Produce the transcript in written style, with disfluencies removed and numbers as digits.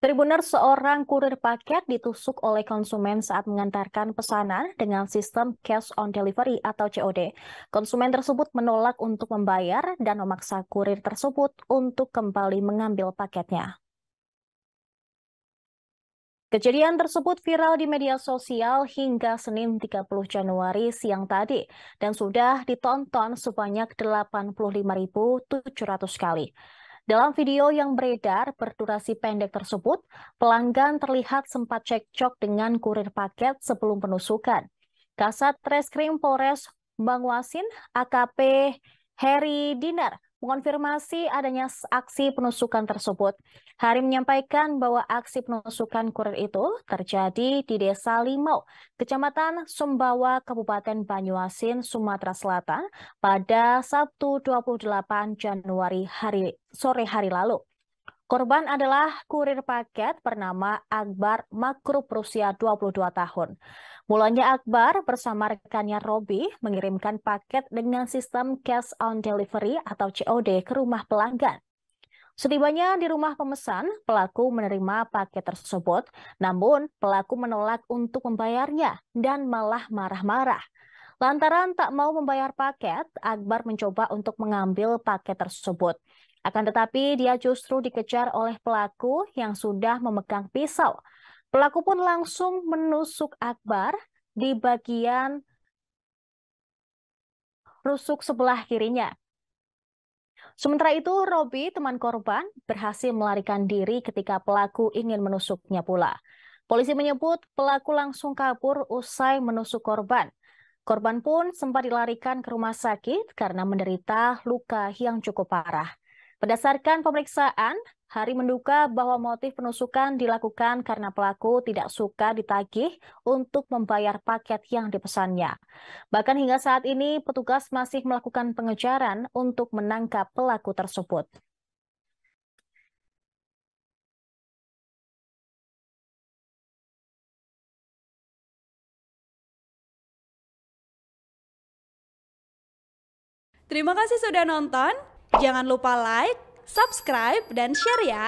Tribuners, seorang kurir paket ditusuk oleh konsumen saat mengantarkan pesanan dengan sistem cash on delivery atau COD. Konsumen tersebut menolak untuk membayar dan memaksa kurir tersebut untuk kembali mengambil paketnya. Kejadian tersebut viral di media sosial hingga Senin 30 Januari siang tadi dan sudah ditonton sebanyak 85.700 kali. Dalam video yang beredar berdurasi pendek tersebut, pelanggan terlihat sempat cekcok dengan kurir paket sebelum penusukan. Kasat Reskrim Polres Bangwasin, AKP Heri Dinar, mengonfirmasi adanya aksi penusukan tersebut. Hari menyampaikan bahwa aksi penusukan kurir itu terjadi di Desa Limau, Kecamatan Sumbawa, Kabupaten Banyuasin, Sumatera Selatan pada Sabtu 28 Januari sore hari lalu. Korban adalah kurir paket bernama Akbar Makrub berusia 22 tahun. Mulanya Akbar bersama rekannya Robi mengirimkan paket dengan sistem cash on delivery atau COD ke rumah pelanggan. Setibanya di rumah pemesan, pelaku menerima paket tersebut, namun pelaku menolak untuk membayarnya dan malah marah-marah. Lantaran tak mau membayar paket, Akbar mencoba untuk mengambil paket tersebut. Akan tetapi dia justru dikejar oleh pelaku yang sudah memegang pisau. Pelaku pun langsung menusuk Akbar di bagian rusuk sebelah kirinya. Sementara itu, Robi, teman korban, berhasil melarikan diri ketika pelaku ingin menusuknya pula. Polisi menyebut pelaku langsung kabur usai menusuk korban. Korban pun sempat dilarikan ke rumah sakit karena menderita luka yang cukup parah. Berdasarkan pemeriksaan, Hari menduga bahwa motif penusukan dilakukan karena pelaku tidak suka ditagih untuk membayar paket yang dipesannya. Bahkan hingga saat ini, petugas masih melakukan pengejaran untuk menangkap pelaku tersebut. Terima kasih sudah nonton. Jangan lupa like, subscribe, dan share ya.